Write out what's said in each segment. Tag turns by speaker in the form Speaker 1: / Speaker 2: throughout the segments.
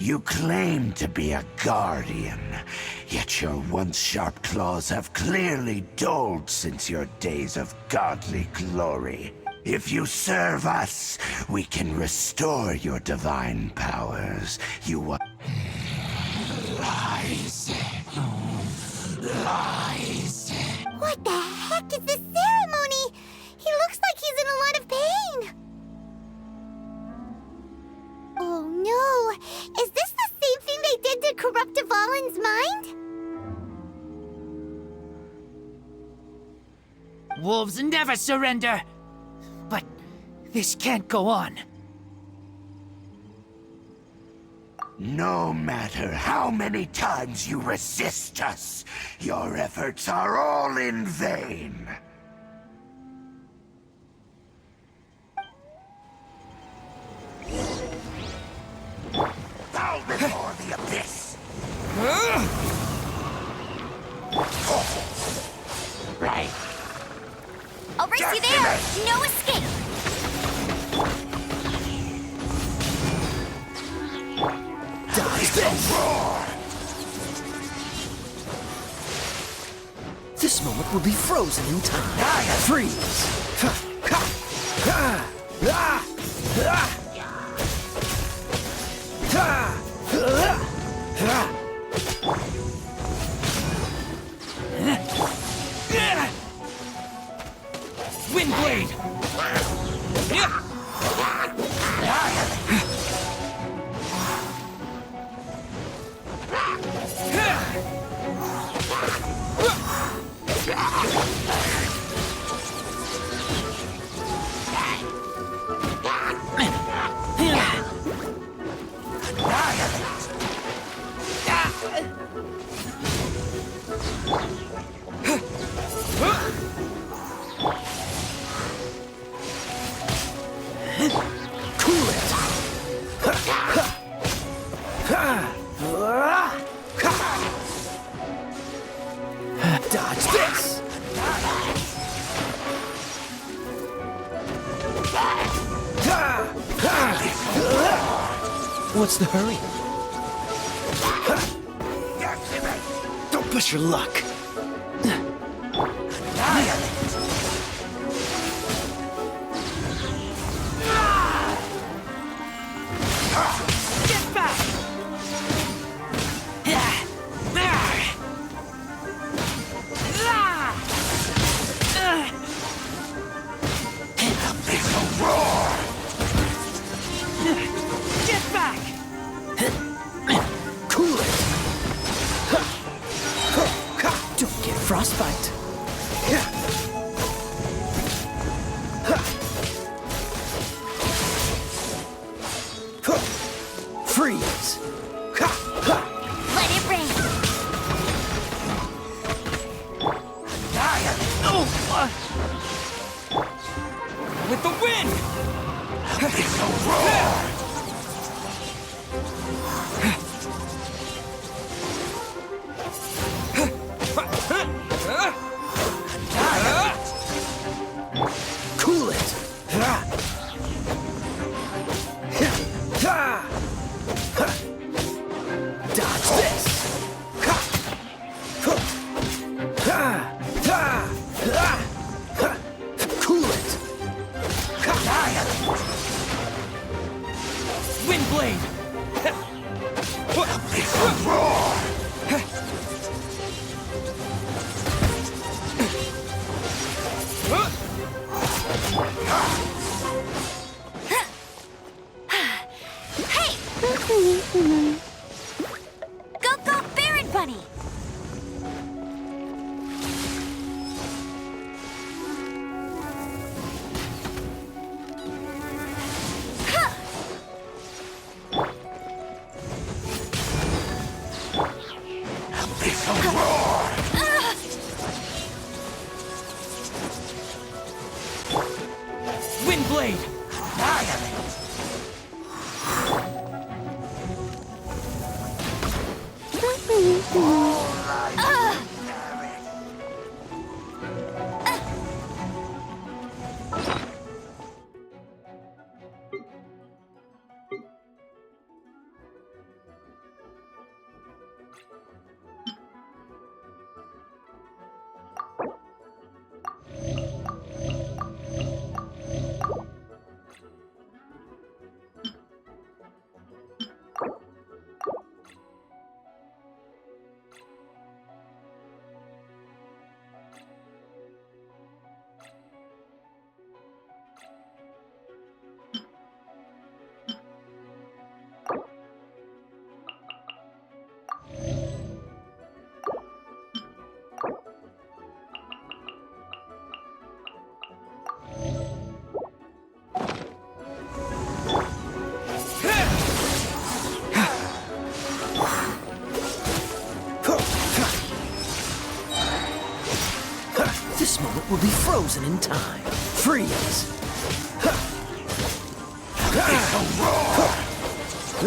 Speaker 1: You claim to be a guardian, yet your once sharp claws have clearly dulled since your days of godly glory. If you serve us, we can restore your divine powers. You are... Lies. Lies.
Speaker 2: What the heck is this ceremony? He looks like he's in a lot of pain. Oh no! Is this the same thing they did to corrupt Dvalin's mind?
Speaker 3: Wolves never surrender! But this can't go on.
Speaker 1: No matter how many times you resist us, your efforts are all in vain. Bow before the abyss! Right.
Speaker 2: I'll race you there! No escape!
Speaker 1: Dodge this!
Speaker 4: This moment will be frozen in time. Freeze!
Speaker 3: Windblade!
Speaker 4: Dodge this! What's the hurry? Don't push your luck.
Speaker 3: Get back! Get back!
Speaker 4: Cool it! Don't get frostbite. Freeze!
Speaker 2: Let it rain!
Speaker 3: With the wind!
Speaker 4: Cool it! Dodge this! Cool it!
Speaker 3: Windblade!
Speaker 2: Go, go, Baron Bunny!
Speaker 3: Windblade!
Speaker 4: will be frozen in time. Freeze!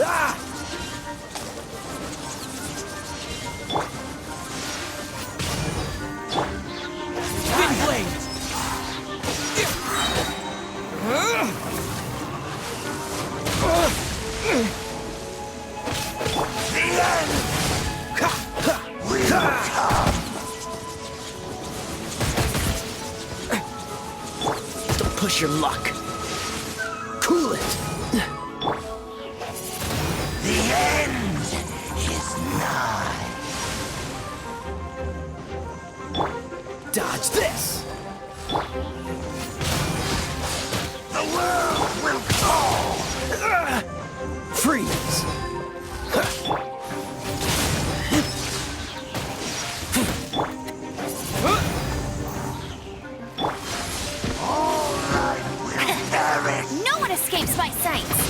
Speaker 4: Ah!
Speaker 3: Wind blade!
Speaker 4: Don't push your luck. Cool it.
Speaker 1: The end is nigh.
Speaker 4: Dodge this.
Speaker 1: The world will fall.
Speaker 4: Freeze.
Speaker 1: All life will perish.
Speaker 2: No one escapes my sights!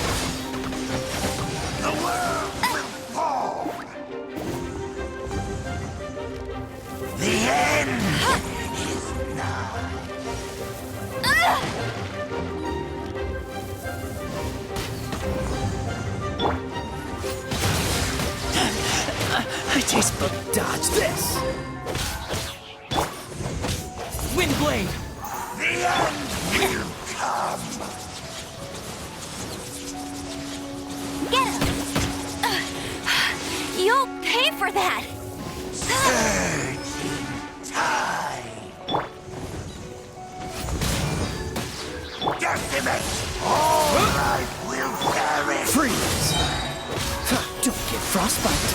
Speaker 1: The world will fall. The end is nigh.
Speaker 3: I taste blood.
Speaker 4: Dodge this.
Speaker 3: Wind blade!
Speaker 1: The end will come.
Speaker 2: Get him! You'll pay for that!
Speaker 1: Surge in time. Decimate. All life will perish.
Speaker 4: Freeze. Don't get frostbite.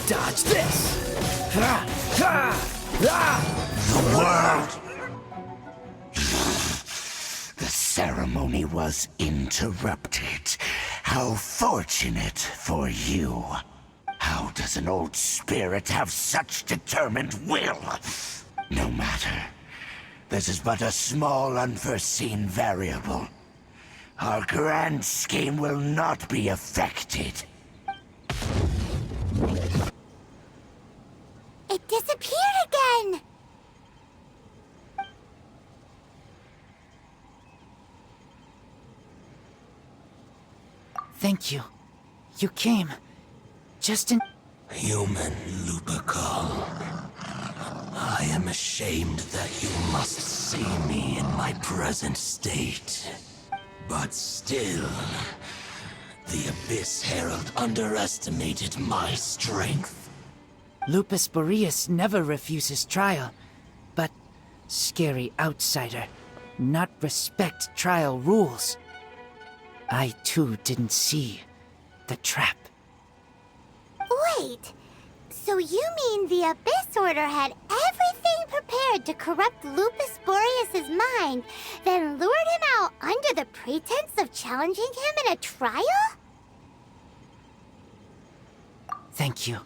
Speaker 4: Dodge this.
Speaker 1: The world. The ceremony was interrupted. How fortunate for you. How does an old spirit have such determined will? No matter. This is but a small unforeseen variable. Our grand scheme will not be affected.
Speaker 2: It disappeared again!
Speaker 3: Thank you. You came. Just in...
Speaker 1: Human Lupercal. I am ashamed that you must see me in my present state. But still, the Abyss Herald underestimated my strength.
Speaker 3: Lupus Boreas never refuses trial, but scary outsider, not respect trial rules. I too didn't see the trap.
Speaker 2: Wait, so you mean the Abyss Order had everything prepared to corrupt Lupus Boreas' mind, then lured him out under the pretense of challenging him in a trial?
Speaker 3: Thank you.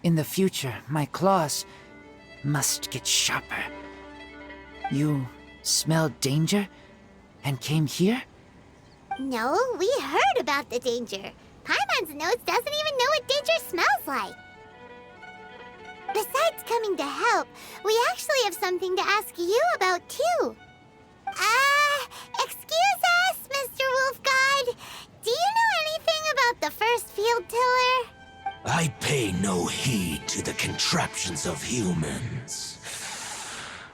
Speaker 3: In the future, my claws must get sharper. You smelled danger and came here?
Speaker 2: No, we heard about the danger. Paimon's notes doesn't even know what danger smells like. Besides coming to help, we actually have something to ask you about too. Excuse us, Mr. Wolf God. Do you know anything about the first field tiller?
Speaker 1: I pay no heed to the contraptions of humans.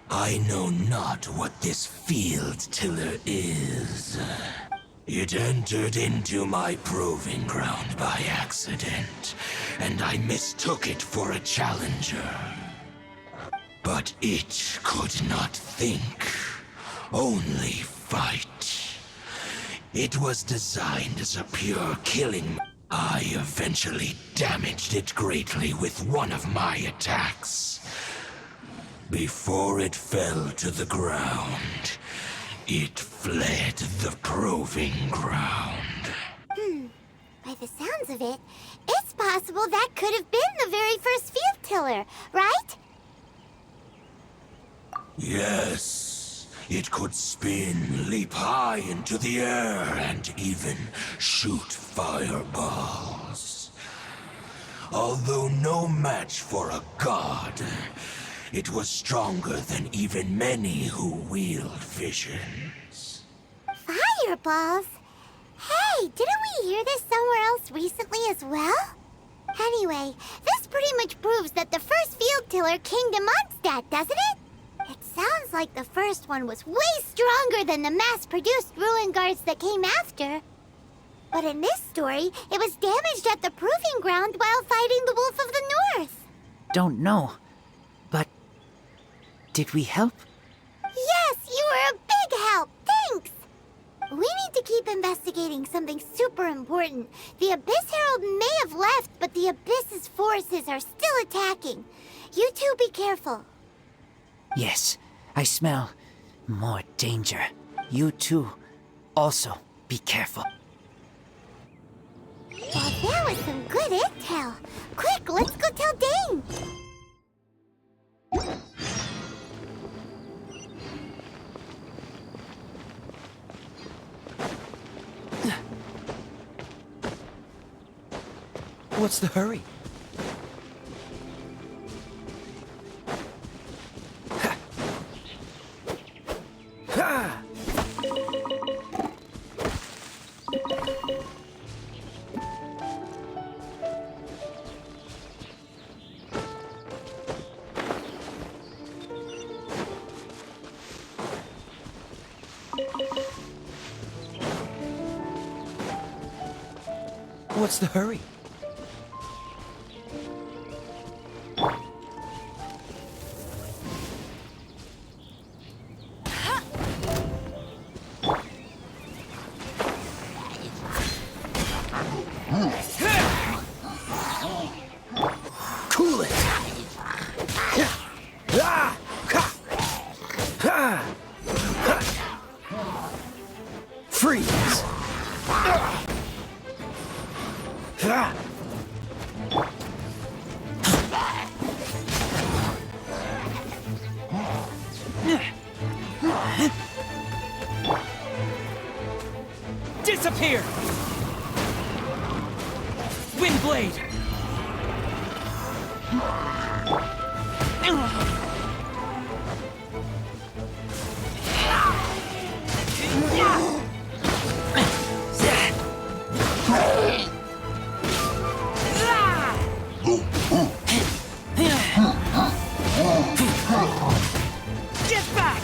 Speaker 1: I know not what this field tiller is. It entered into my proving ground by accident, and I mistook it for a challenger. But it could not think, only fight. It was designed as a pure killing. I eventually damaged it greatly with one of my attacks. Before it fell to the ground, it fled the proving ground.
Speaker 2: By the sounds of it, it's possible that could have been the very first field tiller, right?
Speaker 1: Yes, it could spin, leap high into the air, and even shoot fireballs. although no match for a god. It was stronger than even many who wield visions.
Speaker 2: Fireballs? Hey, didn't we hear this somewhere else recently as well? Anyway, this pretty much proves that the first field tiller came to Mondstadt, doesn't it? It sounds like the first one was way stronger than the mass-produced ruin guards that came after. But in this story, it was damaged at the proving ground while fighting the Wolf of the North.
Speaker 3: Don't know. But did we help?
Speaker 2: Yes, you were a big help. Thanks. We need to keep investigating something super important. The Abyss Herald may have left, but the Abyss's forces are still attacking. You two be careful.
Speaker 3: Yes, I smell more danger. You too. Also, be careful.
Speaker 2: Well, that was some good intel. Quick, let's go tell Dane.
Speaker 4: What's the hurry? Ha! What's the hurry? Cool it! Freeze!
Speaker 3: Disappear! Windblade! Get back!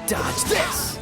Speaker 4: Dodge this!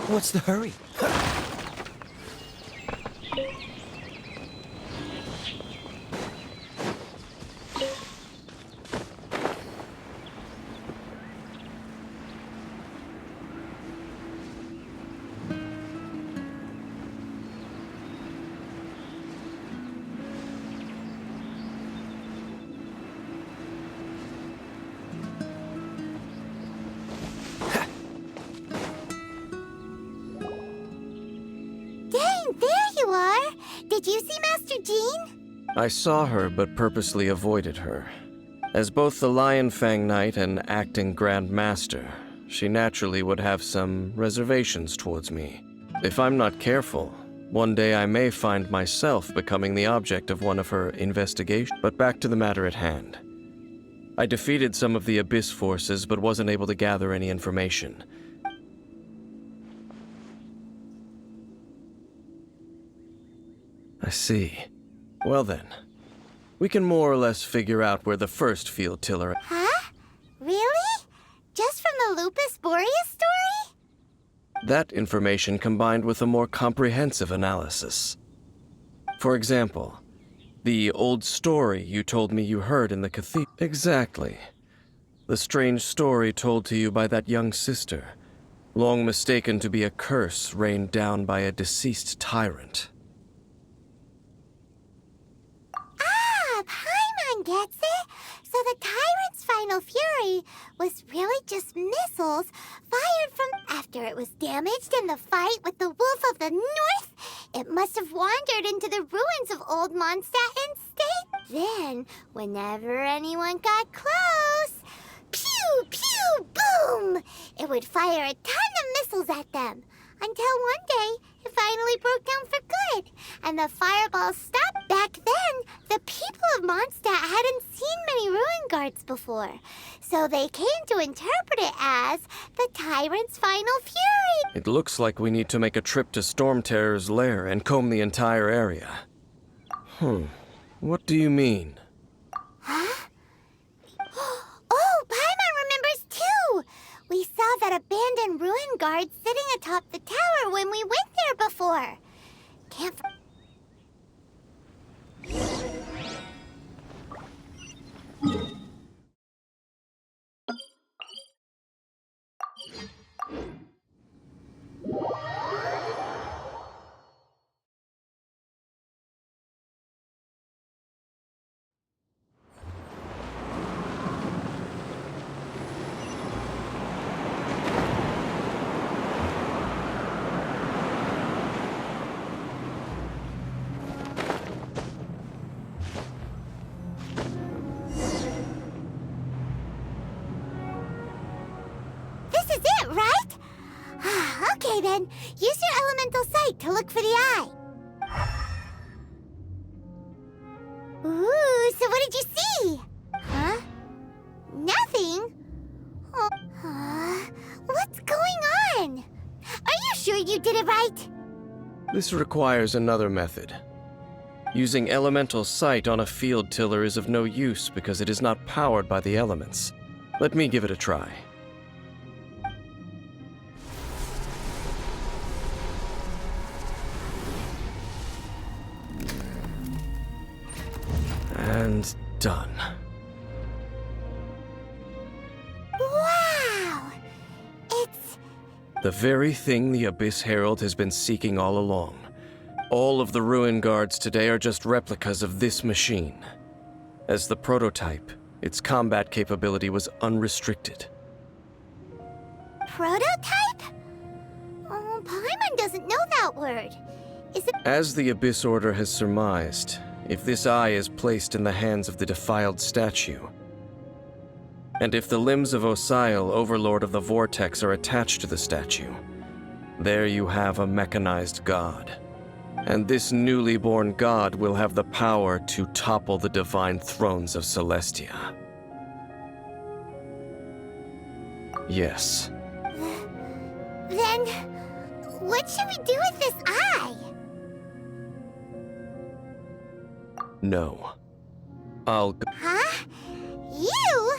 Speaker 4: What's the hurry?
Speaker 2: Dang, there you are! Did you see Master Jean?
Speaker 5: I saw her, but purposely avoided her. As both the Lion Fang Knight and acting Grand Master, she naturally would have some reservations towards me. If I'm not careful, one day I may find myself becoming the object of one of her investigations. But back to the matter at hand. I defeated some of the Abyss forces, but wasn't able to gather any information. I see. Well then, we can more or less figure out where the first field tiller...
Speaker 2: Huh? Really? Just from the Lupus Boreas story?
Speaker 5: That information combined with a more comprehensive analysis. For example, the old story you told me you heard in the cathedral. Exactly. The strange story told to you by that young sister, long mistaken to be a curse rained down by a deceased tyrant.
Speaker 2: Paimon gets it. So the tyrant's final fury was really just missiles fired from after it was damaged in the fight with the Wolf of the North. It must have wandered into the ruins of old Mondstadt and stayed. Then, whenever anyone got close, pew, pew, boom! It would fire a ton of missiles at them. Until one day, it finally broke down for good, and the fireballs stopped. Back then, the people of Mondstadt hadn't seen many ruin guards before, so they came to interpret it as the tyrant's final fury.
Speaker 5: It looks like we need to make a trip to Storm Terror's lair and comb the entire area. What do you mean?
Speaker 2: Huh? Oh, Paimon remembers too! We saw that abandoned ruin guard sitting atop the tower when we went there before. Can't... This is it, right? Okay then, use your elemental sight to look for the eye. Ooh, so what did you see? Huh? Nothing? Oh, what's going on? Are you sure you did it right?
Speaker 5: This requires another method. Using elemental sight on a field tiller is of no use because it is not powered by the elements. Let me give it a try. And done.
Speaker 2: Wow! It's...
Speaker 5: The very thing the Abyss Herald has been seeking all along. All of the ruin guards today are just replicas of this machine. As the prototype, its combat capability was unrestricted.
Speaker 2: prototype? Oh, Paimon doesn't know that word. Is it...
Speaker 5: As the Abyss Order has surmised, if this eye is placed in the hands of the defiled statue, and if the limbs of Osial, Overlord of the Vortex, are attached to the statue, there you have a mechanized god. And this newly born god will have the power to topple the divine thrones of Celestia. Yes.
Speaker 2: Then, what should we do with this eye?
Speaker 5: No. I'll...
Speaker 2: Huh? You?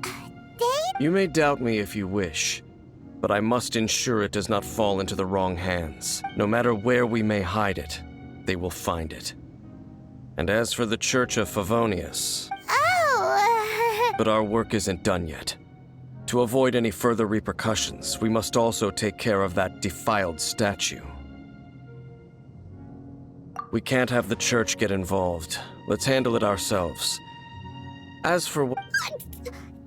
Speaker 2: Dane?
Speaker 5: You may doubt me if you wish, but I must ensure it does not fall into the wrong hands. No matter where we may hide it, they will find it. And as for the Church of Favonius...
Speaker 2: Oh!
Speaker 5: But our work isn't done yet. To avoid any further repercussions, we must also take care of that defiled statue. We can't have the church get involved. Let's handle it ourselves. As for what...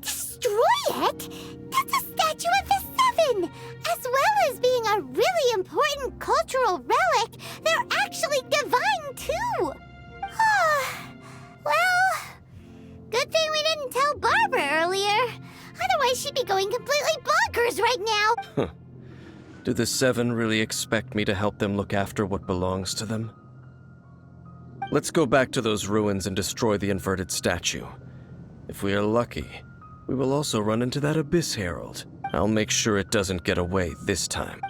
Speaker 2: Destroy it? That's a statue of the Seven! As well as being a really important cultural relic, they're actually divine too! Well, good thing we didn't tell Barbara earlier. Otherwise she'd be going completely bonkers right now!
Speaker 5: Do the Seven really expect me to help them look after what belongs to them? Let's go back to those ruins and destroy the inverted statue. If we are lucky, we will also run into that Abyss Herald. I'll make sure it doesn't get away this time.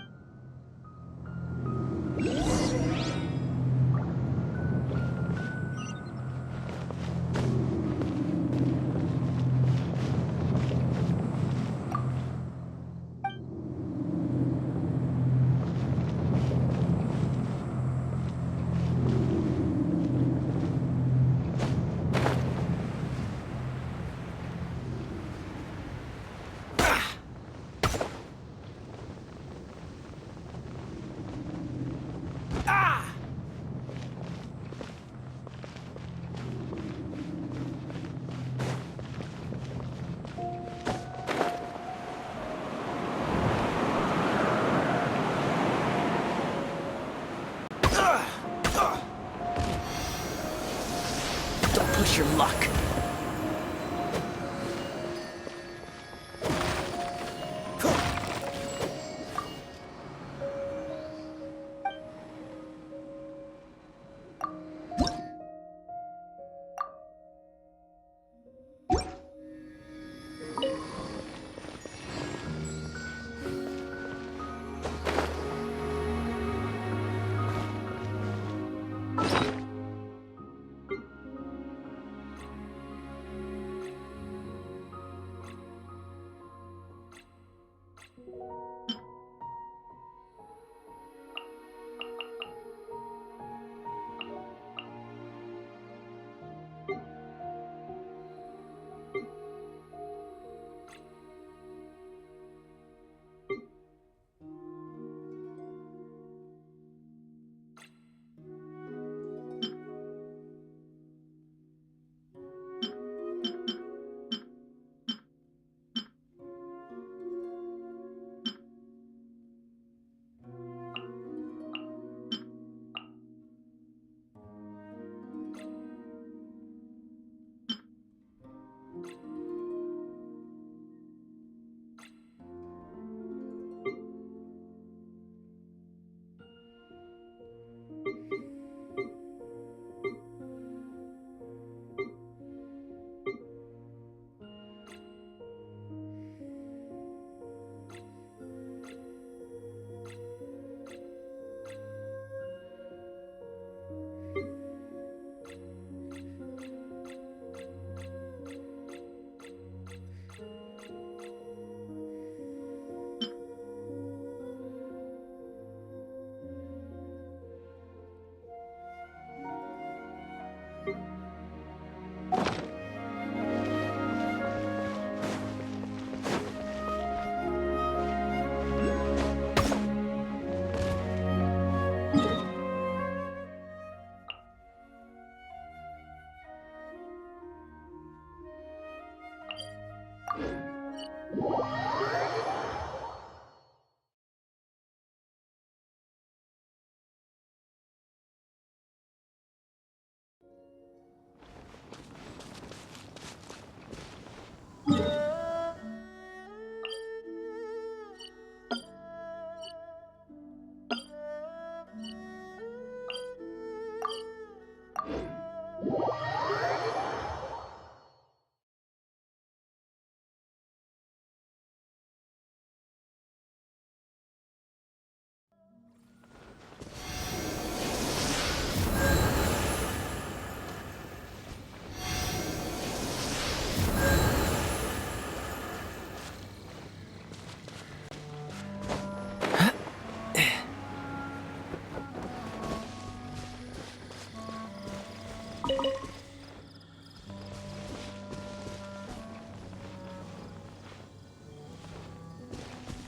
Speaker 4: Don't push your luck.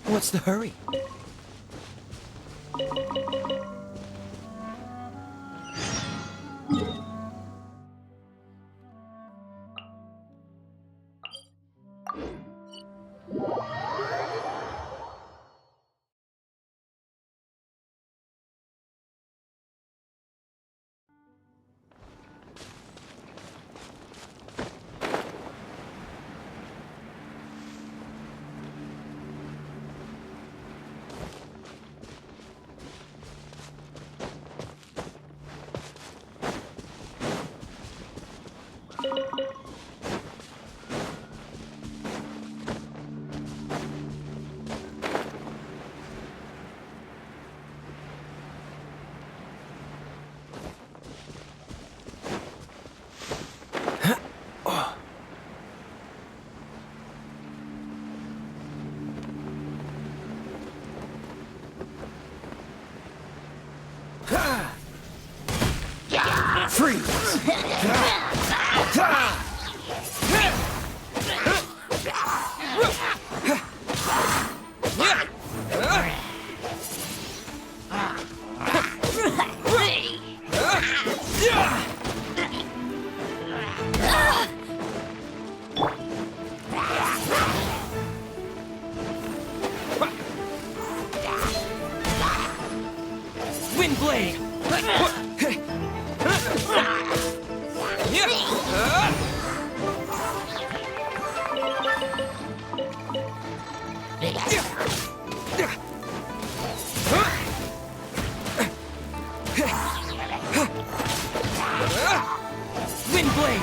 Speaker 4: What's the hurry? Freeze!
Speaker 3: Wind blade! Wind blade!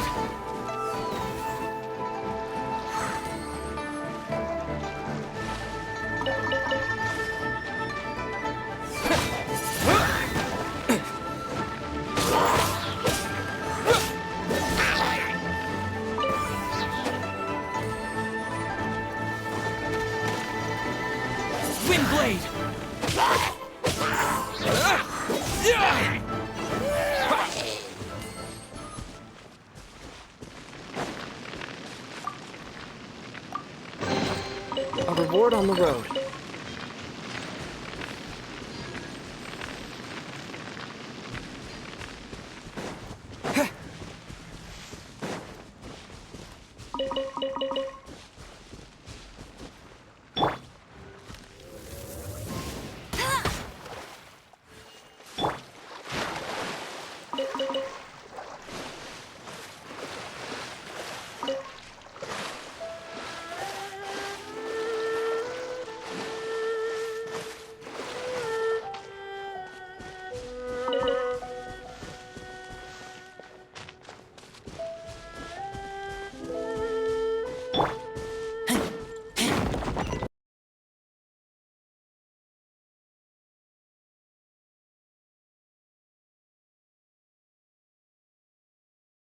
Speaker 3: Wind blade!
Speaker 4: A reward on the road.